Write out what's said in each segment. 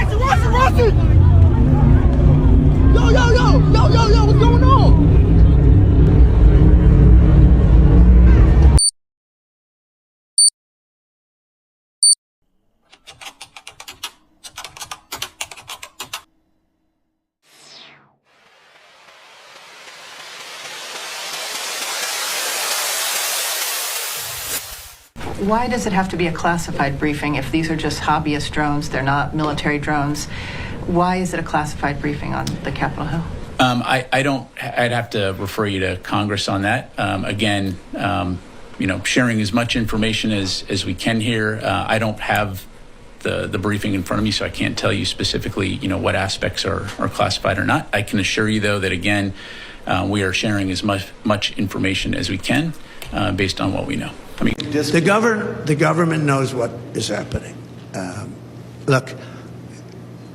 Russell! Yo, what's going on? Why does it have to be a classified briefing if these are just hobbyist drones, they're not military drones? Why is it a classified briefing on the Capitol Hill? I'd have to refer you to Congress on that. Again, sharing as much information as we can here. I don't have the briefing in front of me, so I can't tell you specifically, what aspects are classified or not. I can assure you, though, that again, we are sharing as much information as we can based on what we know. I mean, the government knows what is happening. Look,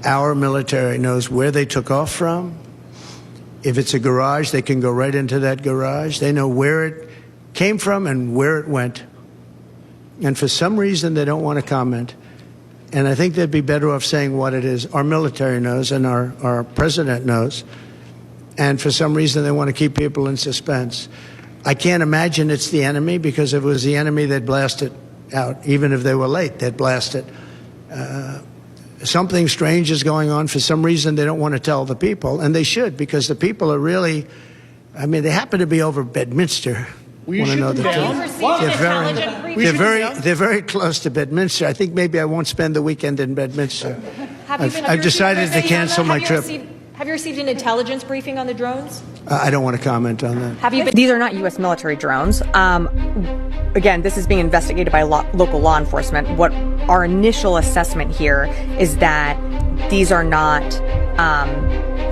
our military knows where they took off from. If it's a garage, they can go right into that garage. They know where it came from and where it went. And for some reason, they don't want to comment. And I think they'd be better off saying what it is. Our military knows and our president knows. And for some reason, they want to keep people in suspense. I can't imagine it's the enemy, because if it was the enemy, they'd blast it out. Even if they were late, they'd blast it. Something strange is going on. For some reason, they don't want to tell the people, and they should, because the people are really, they happen to be over Bedminster. Will you shoot them down? They're very close to Bedminster. I think maybe I won't spend the weekend in Bedminster. I've decided to cancel my trip. Have you received an intelligence briefing on the drones? I don't want to comment on that. These are not U.S. military drones. Again, this is being investigated by local law enforcement. What our initial assessment here is that these are not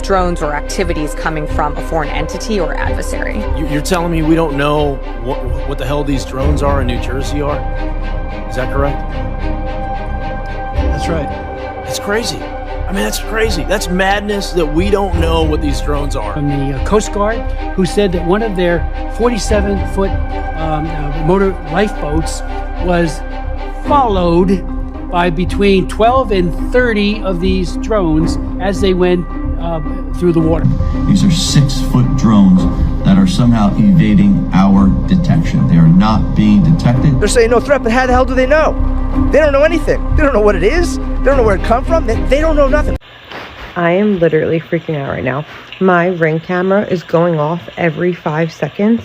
drones or activities coming from a foreign entity or adversary. You're telling me we don't know what the hell these drones are in New Jersey are? Is that correct? That's right. It's crazy. That's crazy. That's madness that we don't know what these drones are. From the Coast Guard, who said that one of their 47-foot motor lifeboats was followed by between 12 and 30 of these drones as they went through the water. These are 6-foot drones that are somehow evading our detection. They are not being detected. They're saying no threat, but how the hell do they know? They don't know anything. They don't know what it is. They don't know where it come from. They don't know nothing. I am literally freaking out right now. My Ring camera is going off every 5 seconds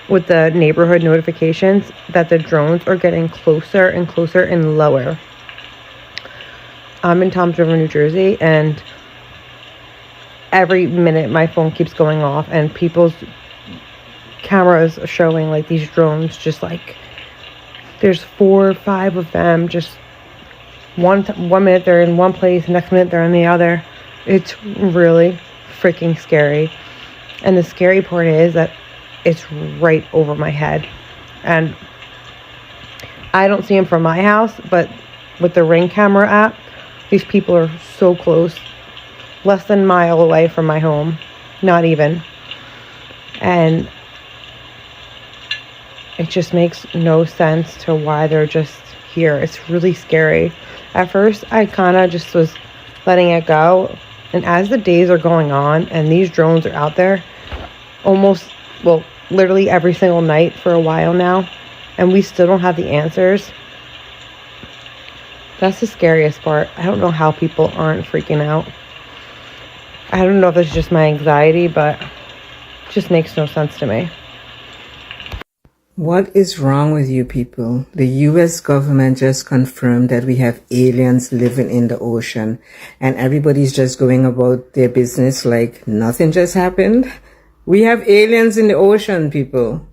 with the neighborhood notifications that the drones are getting closer and closer and lower. I'm in Toms River, New Jersey, and every minute my phone keeps going off and people's cameras are showing like these drones just like there's 4 or 5 of them, just one minute they're in one place, next minute they're in the other. It's really freaking scary. And the scary part is that it's right over my head. And I don't see them from my house, but with the Ring camera app, these people are so close, less than a mile away from my home, not even. And it just makes no sense to why they're just here. It's really scary. At first, I kind of just was letting it go. And as the days are going on and these drones are out there literally every single night for a while now, and we still don't have the answers, that's the scariest part. I don't know how people aren't freaking out. I don't know if it's just my anxiety, but it just makes no sense to me. What is wrong with you people? The US government just confirmed that we have aliens living in the ocean, and everybody's just going about their business like nothing just happened. We have aliens in the ocean, people.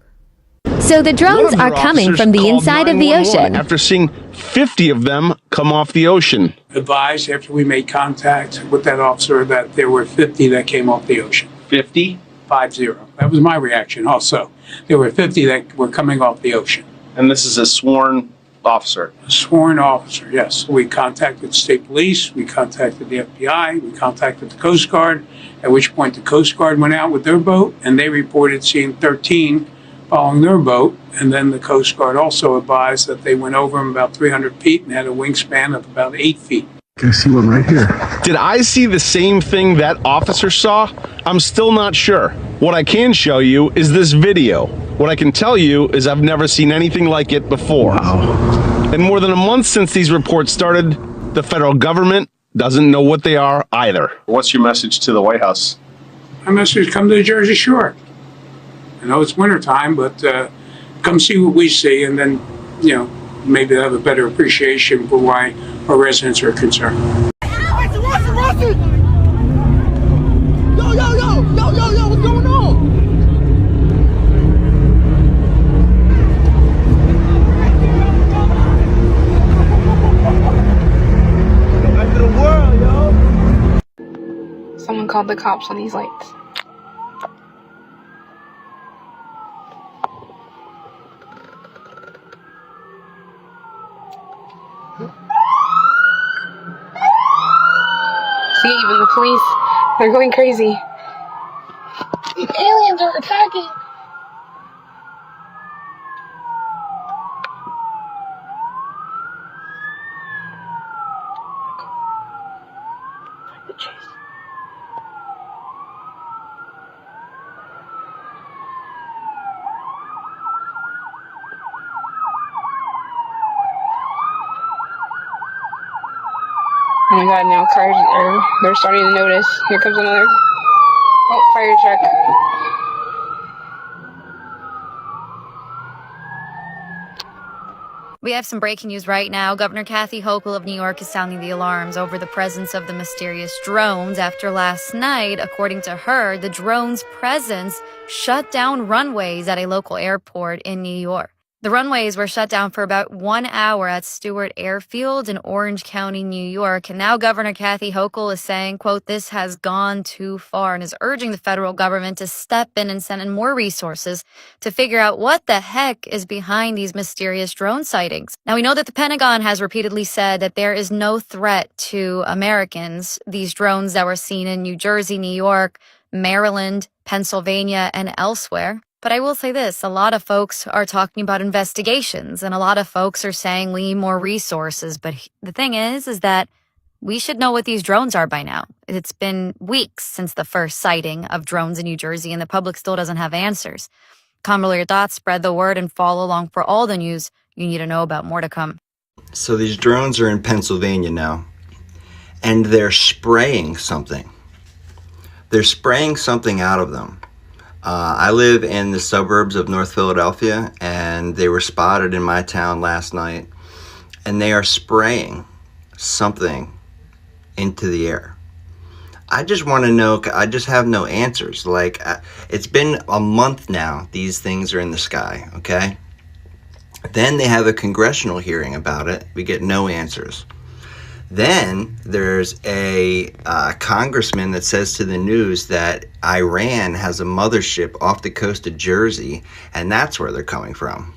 So the drones are coming from the inside of the ocean. After seeing 50 of them come off the ocean. Advised after we made contact with that officer that there were 50 that came off the ocean. 50? 50. That was my reaction also. There were 50 that were coming off the ocean. And this is a sworn officer? A sworn officer, yes. We contacted state police, we contacted the FBI, we contacted the Coast Guard, at which point the Coast Guard went out with their boat and they reported seeing 13 following their boat. And then the Coast Guard also advised that they went over them about 300 feet and had a wingspan of about 8 feet. I see one right here. Did I see the same thing that officer saw? I'm still not sure. What I can show you is this video. What I can tell you is I've never seen anything like it before. Wow. And more than a month since these reports started, the federal government doesn't know what they are either. What's your message to the White House? My message: come to the Jersey Shore. I know it's wintertime, but come see what we see, and then, maybe have a better appreciation for why our residents are concerned. Russell! Yo, what's going on? Someone called the cops on these lights. See, even the police, they're going crazy. Aliens are attacking. Oh my god, now cars they're starting to notice. Here comes another. Oh, fire truck. We have some breaking news right now. Governor Kathy Hochul of New York is sounding the alarms over the presence of the mysterious drones after last night, according to her, the drones' presence shut down runways at a local airport in New York. The runways were shut down for about 1 hour at Stewart Airfield in Orange County, New York. And now Governor Kathy Hochul is saying, quote, this has gone too far, and is urging the federal government to step in and send in more resources to figure out what the heck is behind these mysterious drone sightings. Now, we know that the Pentagon has repeatedly said that there is no threat to Americans. These drones that were seen in New Jersey, New York, Maryland, Pennsylvania, and elsewhere. But I will say this, a lot of folks are talking about investigations, and a lot of folks are saying we need more resources. But the thing is that we should know what these drones are by now. It's been weeks since the first sighting of drones in New Jersey, and the public still doesn't have answers. Comment below your thoughts, spread the word, and follow along for all the news you need to know about. More to come. So these drones are in Pennsylvania now, and they're spraying something. They're spraying something out of them. I live in the suburbs of North Philadelphia, and they were spotted in my town last night, and they are spraying something into the air. I just want to know, I just have no answers. Like, it's been a month now, these things are in the sky, okay? Then they have a congressional hearing about it. We get no answers. Then there's a congressman that says to the news that Iran has a mothership off the coast of Jersey, and that's where they're coming from.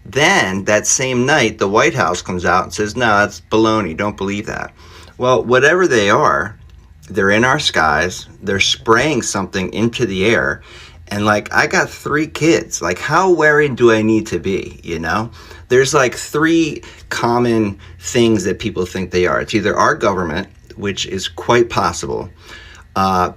Then that same night, the White House comes out and says, no, that's baloney, don't believe that. Well, whatever they are, they're in our skies, they're spraying something into the air, and like, I got 3 kids. Like, how worried do I need to be, you know? There's like 3 common things that people think they are. It's either our government, which is quite possible.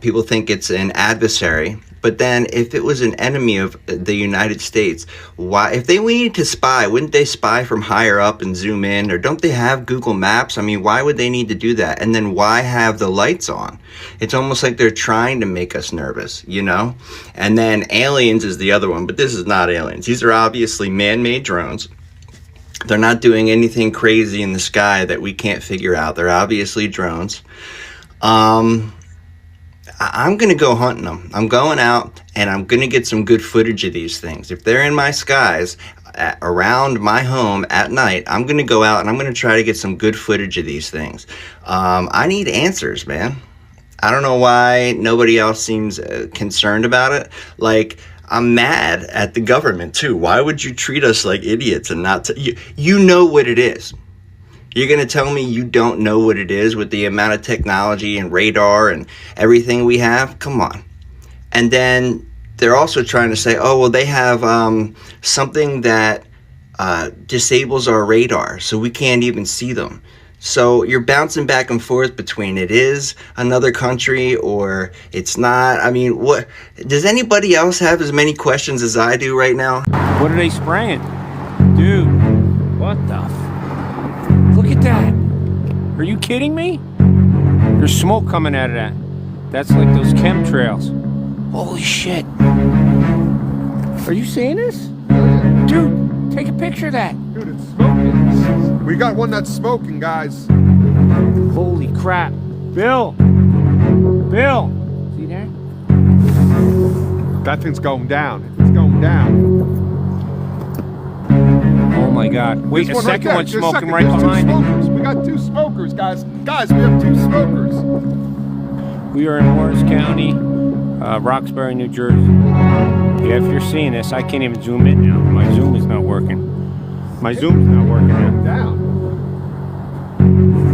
People think it's an adversary. But then if it was an enemy of the United States, why, if they needed to spy, wouldn't they spy from higher up and zoom in? Or don't they have Google Maps? I mean, why would they need to do that? And then why have the lights on? It's almost like they're trying to make us nervous, you know? And then aliens is the other one, but this is not aliens. These are obviously man-made drones. They're not doing anything crazy in the sky that we can't figure out. They're obviously drones. I'm going to go hunting them. I'm going out and I'm going to get some good footage of these things. If they're in my skies around my home at night, I'm going to go out and I'm going to try to get some good footage of these things. I need answers, man. I don't know why nobody else seems concerned about it. Like, I'm mad at the government too. Why would you treat us like idiots and not you know what it is? You're going to tell me you don't know what it is with the amount of technology and radar and everything we have? Come on. And then they're also trying to say, oh, well, they have something that disables our radar, so we can't even see them. So you're bouncing back and forth between it is another country or it's not. I mean, what does anybody else have as many questions as I do right now? What are they spraying? Dude, what the look at that. Are you kidding me? There's smoke coming out of that. That's like those chemtrails. Holy shit. Are you seeing this? Dude, take a picture of that. Dude, it's smoking. We got one that's smoking, guys. Holy crap. Bill! Bill! See that? That thing's going down. It's going down. Oh my god. Wait, There's a second right one's there. smoking There's right behind smokers. We got 2 smokers, guys. Guys, we have 2 smokers. We are in Morris County, Roxbury, New Jersey. Yeah, if you're seeing this, I can't even zoom in now. My Zoom is not working. My Zoom's not working now. Down.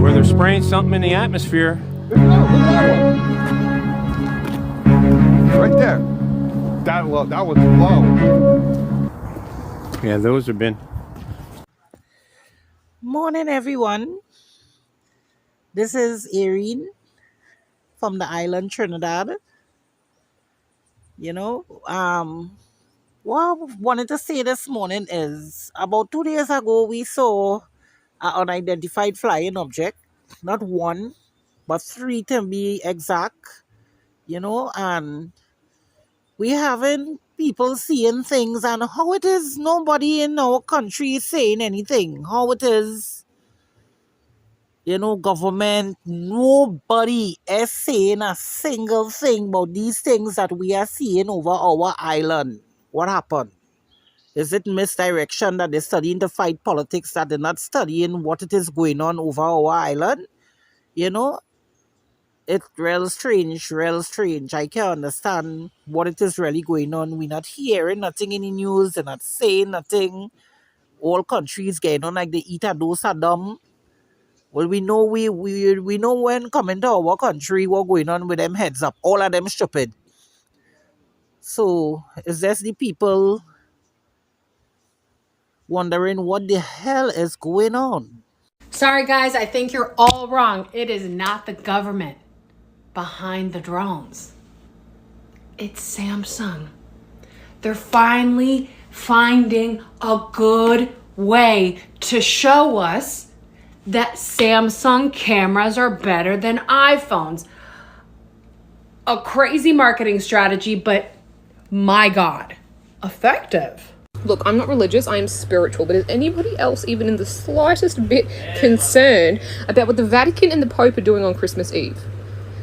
Where they're spraying something in the atmosphere. Look at that one. Right there. That one's low. Yeah, those have been. Morning, everyone. This is Irene from the island Trinidad. What I wanted to say this morning is about 2 days ago, we saw an unidentified flying object, not one, but 3 to be exact, and we having people seeing things and how it is nobody in our country is saying anything, how it is government, nobody is saying a single thing about these things that we are seeing over our island. What happened? Is it misdirection that they're studying to fight politics, that they're not studying what it is going on over our island? It's real strange, real strange. I can't understand what it is really going on. We're not hearing nothing in the news, they're not saying nothing. All countries getting on like they eat a dose of dumb. Well, we know we know when coming to our country what going on with them heads up. All of them stupid. So is this the people wondering what the hell is going on? Sorry guys, I think you're all wrong. It is not the government behind the drones. It's Samsung. They're finally finding a good way to show us that Samsung cameras are better than iPhones. A crazy marketing strategy, but my God, effective. Look, I'm not religious, I am spiritual, but is anybody else even in the slightest bit concerned about what the Vatican and the Pope are doing on Christmas Eve?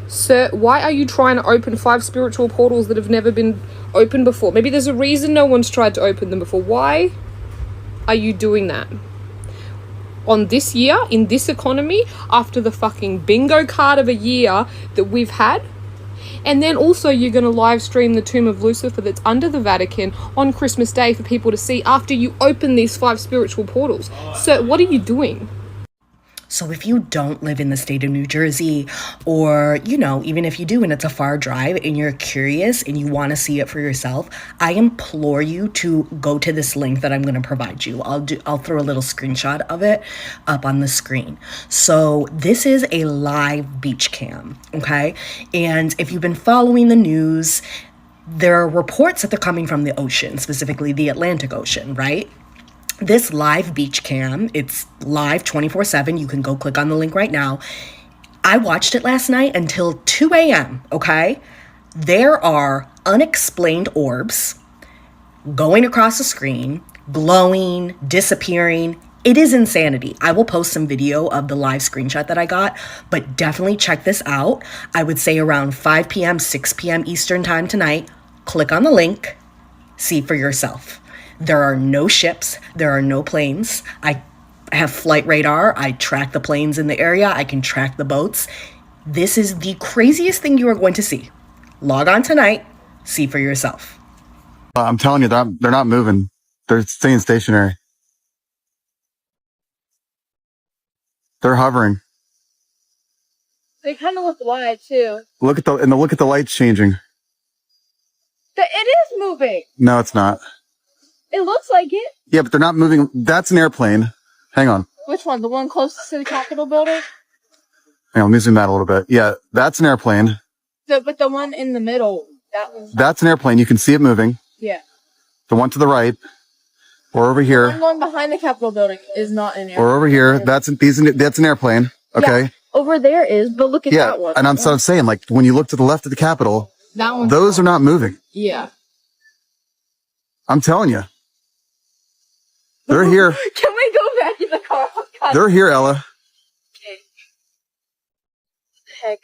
Sir, why are you trying to open 5 spiritual portals that have never been opened before? Maybe there's a reason no one's tried to open them before. Why are you doing that? On this year, in this economy, after the fucking bingo card of a year that we've had? And then also you're going to live stream the Tomb of Lucifer that's under the Vatican on Christmas Day for people to see after you open these 5 spiritual portals. So what are you doing? So if you don't live in the state of New Jersey, or, even if you do and it's a far drive and you're curious and you want to see it for yourself, I implore you to go to this link that I'm going to provide you. I'll throw a little screenshot of it up on the screen. So this is a live beach cam, okay? And if you've been following the news, there are reports that they're coming from the ocean, specifically the Atlantic Ocean, right? This live beach cam, it's live 24/7. You can go click on the link right now. I watched it last night until 2 a.m., okay? There are unexplained orbs going across the screen, glowing, disappearing. It is insanity. I will post some video of the live screenshot that I got, but definitely check this out. I would say around 5 p.m., 6 p.m. Eastern time tonight. Click on the link, see for yourself. There are no ships. There are no planes. I have flight radar. I track the planes in the area. I can track the boats. This is the craziest thing you are going to see. Log on tonight. See for yourself. I'm telling you, that they're not moving. They're staying stationary. They're hovering. They kind of look wide too. Look at the lights changing. It is moving. No, it's not. It looks like it. Yeah, but they're not moving. That's an airplane. Hang on. Which one? The one closest to the Capitol building? Hang on, let me zoom out a little bit. Yeah, that's an airplane. But the one in the middle, that one. That's an airplane. You can see it moving. Yeah. The one to the right, or over here, The one behind the Capitol building is not an airplane. or over here. That's an airplane. Okay. Yeah, over there is, but look at Yeah, that one. and I'm saying, like, when you look to the left of the Capitol, That one. those are not moving. Yeah. I'm telling you. They're here. Can we go back in the car? Oh, God. They're here, Ella. Heck.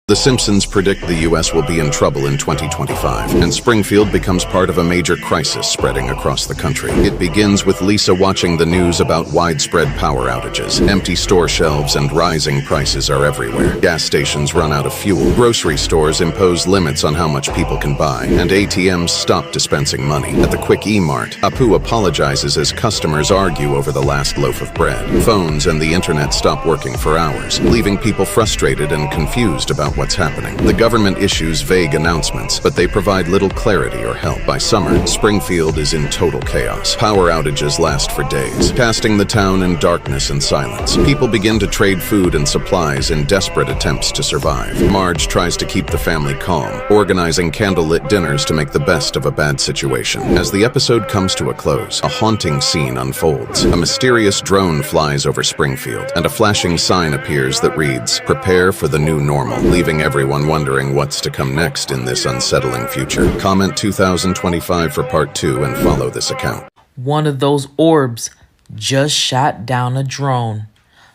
The Simpsons predict the U.S. will be in trouble in 2025, and Springfield becomes part of a major crisis spreading across the country. It begins with Lisa watching the news about widespread power outages. Empty store shelves and rising prices are everywhere. Gas stations run out of fuel. Grocery stores impose limits on how much people can buy, and ATMs stop dispensing money. At the Quick E-Mart, Apu apologizes as customers argue over the last loaf of bread. Phones and the internet stop working for hours, leaving people frustrated and confused about what's happening. The government issues vague announcements, but they provide little clarity or help. By summer, Springfield is in total chaos. Power outages last for days, casting the town in darkness and silence. People begin to trade food and supplies in desperate attempts to survive. Marge tries to keep the family calm, organizing candlelit dinners to make the best of a bad situation. As the episode comes to a close, a haunting scene unfolds. A mysterious drone flies over Springfield, and a flashing sign appears that reads, "Prepare for the new normal," leaving everyone wondering what's to come next in this unsettling future. Comment 2025 for part 2 and follow this account. One of those orbs just shot down a drone.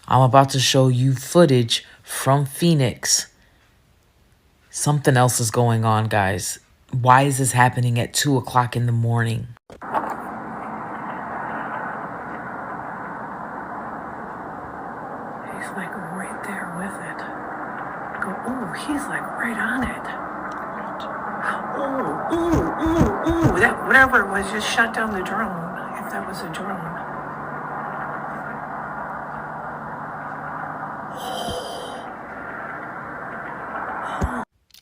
I'm about to show you footage from Phoenix. Something else is going on, guys. Why is this happening at 2 o'clock in the morning? He's like right there with it. Oh, he's like right on it. Ooh. That whatever it was just shut down the drone. If that was a drone.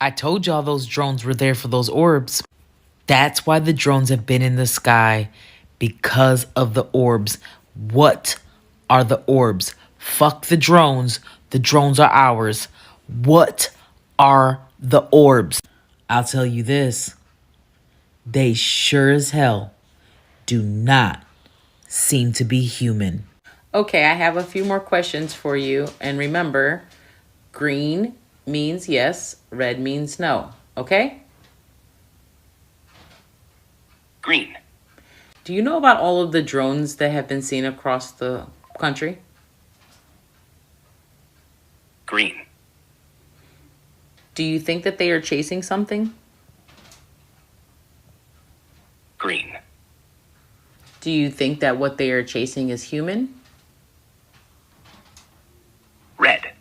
I told y'all those drones were there for those orbs. That's why the drones have been in the sky, because of the orbs. What are the orbs? Fuck the drones. The drones are ours. What are the orbs? I'll tell you this. They sure as hell do not seem to be human. Okay, I have a few more questions for you. And remember, green means yes, red means no. Okay? Green. Do you know about all of the drones that have been seen across the country? Green. Do you think that they are chasing something? Green. Do you think that what they are chasing is human? Red.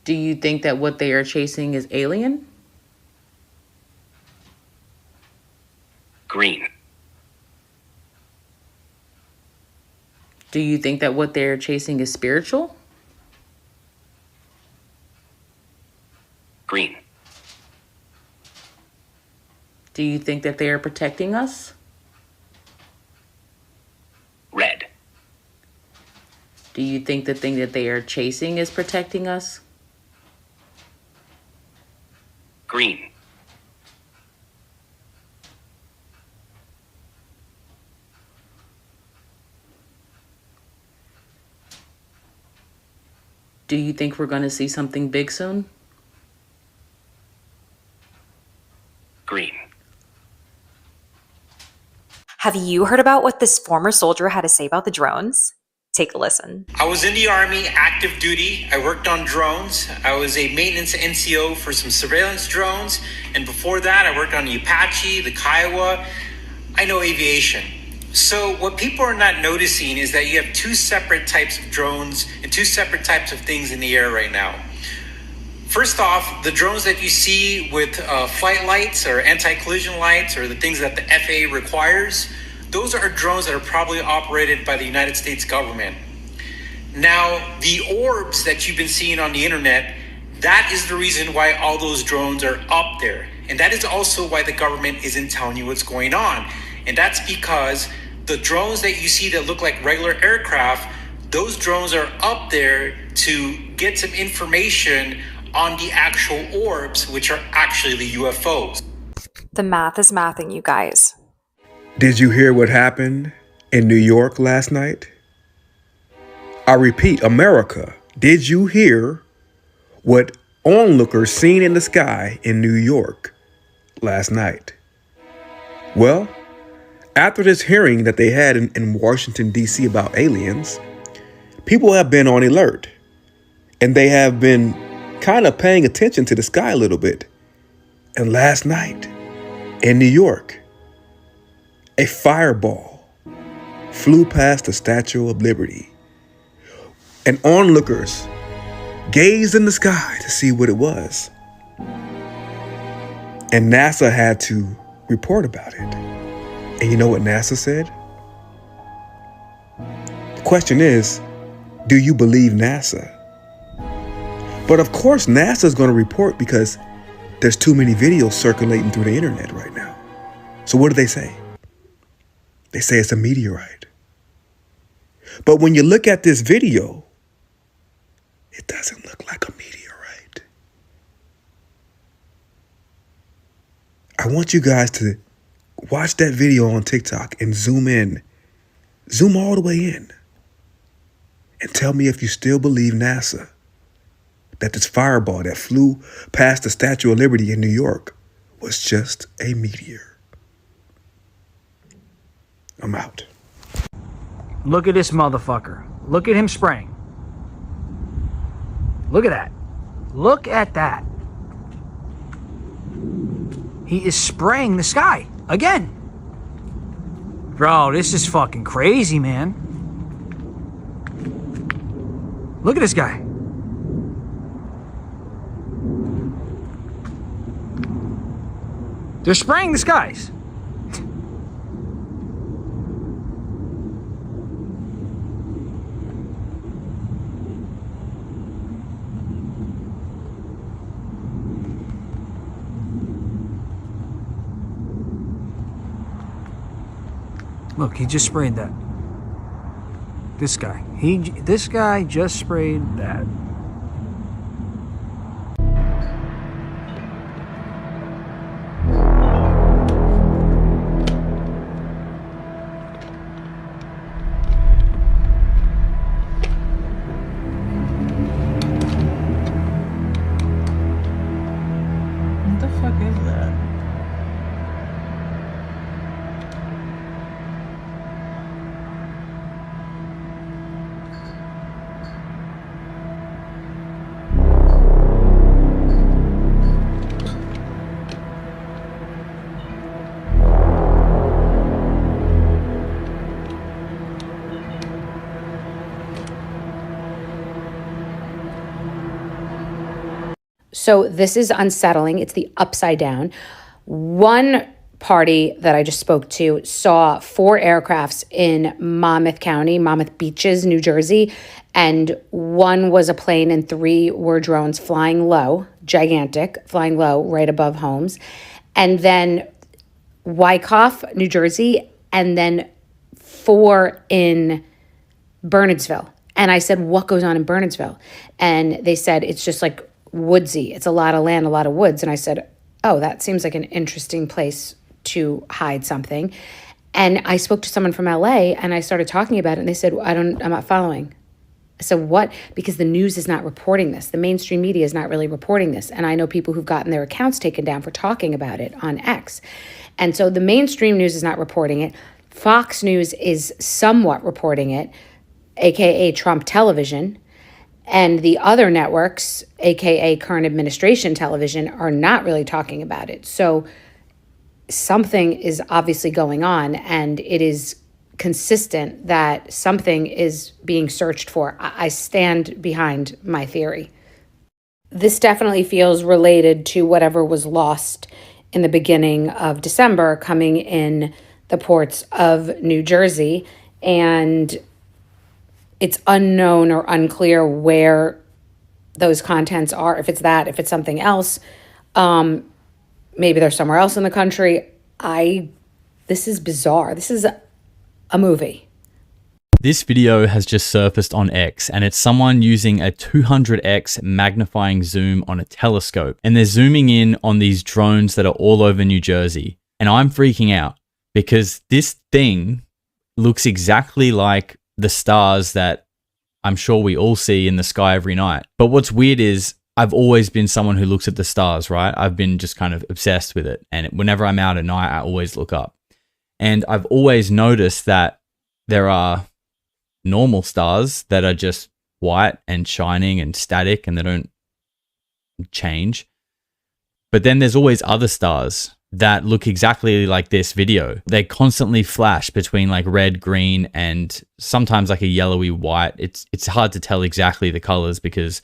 Do you think that what they are chasing is alien? Green. Do you think that what they're chasing is spiritual? Green. Do you think that they are protecting us? Red. Do you think the thing that they are chasing is protecting us? Green. Do you think we're going to see something big soon? Green. Have you heard about what this former soldier had to say about the drones? Take a listen. I was in the Army, active duty. I worked on drones. I was a maintenance NCO for some surveillance drones. And before that, I worked on the Apache, the Kiowa. I know aviation. So what people are not noticing is that you have two separate types of drones and two separate types of things in the air right now. First off, the drones that you see with flight lights or anti-collision lights or the things that the FAA requires, those are drones that are probably operated by the United States government. Now, the orbs that you've been seeing on the internet, that is the reason why all those drones are up there. And that is also why the government isn't telling you what's going on. And that's because the drones that you see that look like regular aircraft, Those drones are up there to get some information on the actual orbs, which are actually the UFOs. The math is mathing, you guys. Did you hear what happened in New York last night? I repeat, America, did you hear what onlookers seen in the sky in New York last night? Well, after this hearing that they had in Washington, D.C. about aliens, people have been on alert, and they have been kind of paying attention to the sky a little bit. And last night in New York, a fireball flew past the Statue of Liberty, and onlookers gazed in the sky to see what it was. And NASA had to report about it. And you know what NASA said? The question is, do you believe NASA? But of course, NASA is going to report because there's too many videos circulating through the internet right now. So what do they say? They say it's a meteorite. But when you look at this video, it doesn't look like a meteorite. I want you guys to watch that video on TikTok and zoom in. Zoom all the way in. And tell me if you still believe NASA that this fireball that flew past the Statue of Liberty in New York was just a meteor. I'm out. Look at this motherfucker. Look at him spraying. Look at that. Look at that. He is spraying the sky again. Bro, this is fucking crazy, man. Look at this guy. They're spraying the skies. Look, he just sprayed that. This guy. This guy just sprayed that. What the fuck is that? So this is unsettling. It's the upside down. One party that I just spoke to saw 4 aircrafts in Monmouth County, Monmouth Beaches, New Jersey, and 1 was a plane and 3 were drones flying low, gigantic, flying low right above homes. And then Wyckoff, New Jersey, and then 4 in Bernardsville. And I said, what goes on in Bernardsville? And they said, it's just like woodsy. It's a lot of land, a lot of woods. And I said, oh, that seems like an interesting place to hide something. And I spoke to someone from LA and I started talking about it. And they said, I'm not following. I said, what? Because the news is not reporting this. The mainstream media is not really reporting this. And I know people who've gotten their accounts taken down for talking about it on X. And so the mainstream news is not reporting it. Fox News is somewhat reporting it, AKA Trump Television. And the other networks, AKA current administration television, are not really talking about it. So something is obviously going on, and it is consistent that something is being searched for. I stand behind my theory. This definitely feels related to whatever was lost in the beginning of December coming in the ports of New Jersey. And it's unknown or unclear where those contents are. If it's that, if it's something else, maybe they're somewhere else in the country. This is bizarre. This is a movie. This video has just surfaced on X, and it's someone using a 200x magnifying zoom on a telescope, and they're zooming in on these drones that are all over New Jersey. And I'm freaking out because this thing looks exactly like the stars that I'm sure we all see in the sky every night. But what's weird is I've always been someone who looks at the stars, right? I've been just kind of obsessed with it. And whenever I'm out at night, I always look up. And I've always noticed that there are normal stars that are just white and shining and static and they don't change. But then there's always other stars that look exactly like this video. They constantly flash between like red, green, and sometimes like a yellowy white. It's hard to tell exactly the colors because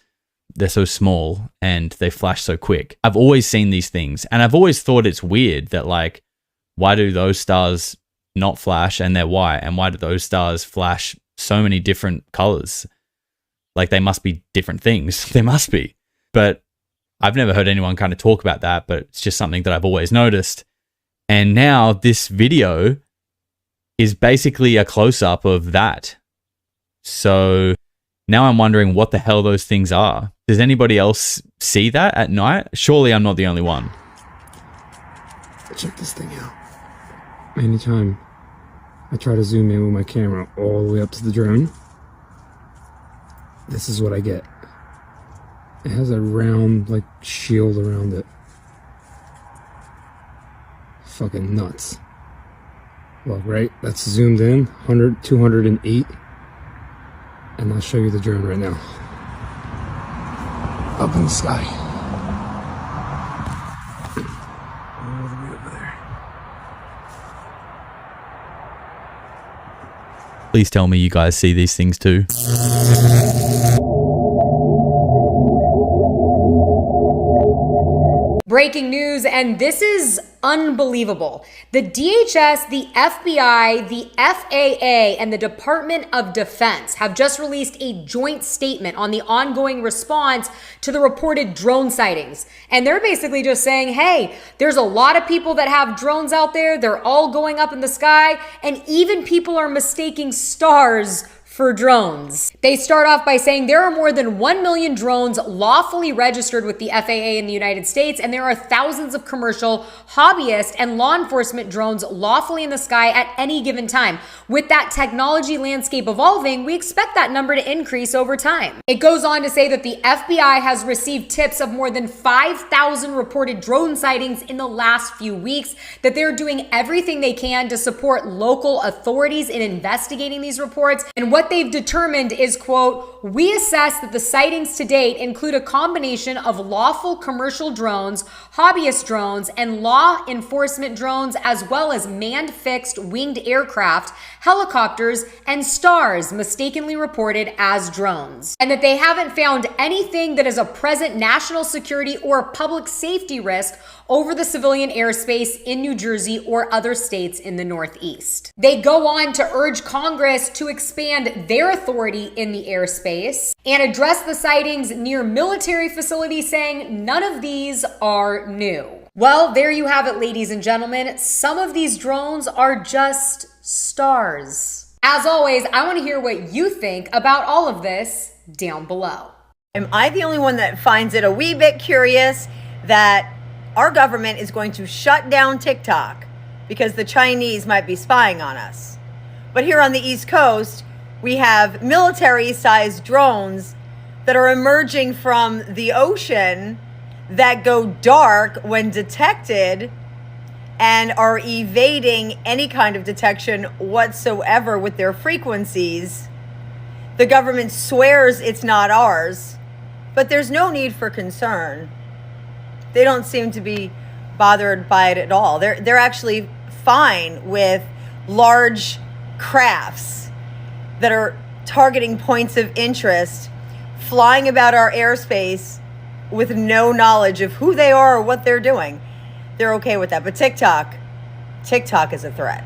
they're so small and they flash so quick. I've always seen these things and I've always thought it's weird that like, why do those stars not flash and they're white? And why do those stars flash so many different colors? Like they must be different things. They must be. But I've never heard anyone kind of talk about that, but it's just something that I've always noticed. And now this video is basically a close-up of that. So now I'm wondering what the hell those things are. Does anybody else see that at night? Surely I'm not the only one. Check this thing out. Anytime I try to zoom in with my camera all the way up to the drone, this is what I get. It has a round, like, shield around it. Fucking nuts. Look, right? That's zoomed in, 208. And I'll show you the drone right now. Up in the sky. All the way over there. Please tell me you guys see these things too. Breaking news, and this is unbelievable. The DHS, the FBI, the FAA, and the Department of Defense have just released a joint statement on the ongoing response to the reported drone sightings. And they're basically just saying, hey, there's a lot of people that have drones out there. They're all going up in the sky, and even people are mistaking stars for drones. They start off by saying there are more than 1 million drones lawfully registered with the FAA in the United States, and there are thousands of commercial, hobbyist, and law enforcement drones lawfully in the sky at any given time. With that technology landscape evolving, we expect that number to increase over time. It goes on to say that the FBI has received tips of more than 5,000 reported drone sightings in the last few weeks, that they're doing everything they can to support local authorities in investigating these reports, and what they've determined is, quote, we assess that the sightings to date include a combination of lawful commercial drones, hobbyist drones, and law enforcement drones, as well as manned fixed winged aircraft, helicopters, and stars mistakenly reported as drones. And that they haven't found anything that is a present national security or public safety risk over the civilian airspace in New Jersey or other states in the Northeast. They go on to urge Congress to expand their authority in the airspace and address the sightings near military facilities, saying none of these are new. Well, there you have it, ladies and gentlemen. Some of these drones are just stars. As always, I want to hear what you think about all of this down below. Am I the only one that finds it a wee bit curious that our government is going to shut down TikTok because the Chinese might be spying on us? But here on the East Coast, we have military-sized drones that are emerging from the ocean that go dark when detected and are evading any kind of detection whatsoever with their frequencies. The government swears it's not ours, but there's no need for concern. They don't seem to be bothered by it at all. They're actually fine with large crafts that are targeting points of interest, flying about our airspace with no knowledge of who they are or what they're doing. They're okay with that. But TikTok is a threat.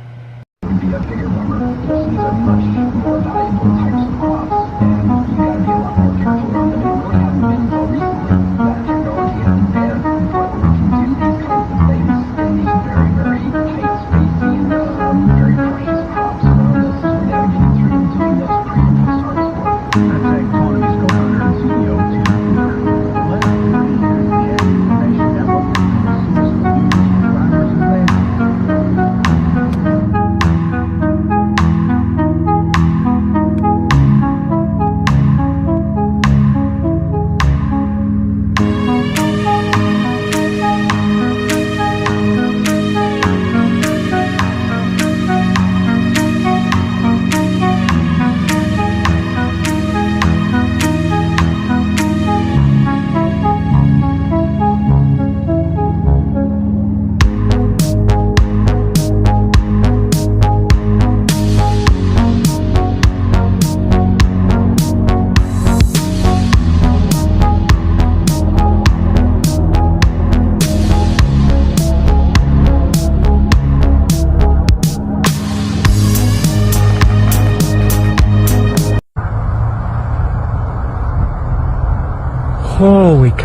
Very precious crops. This is navigating through into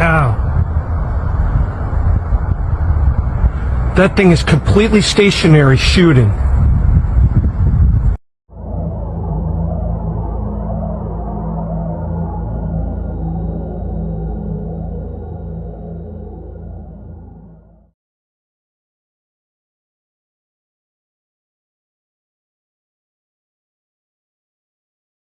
cow. That thing is completely stationary shooting.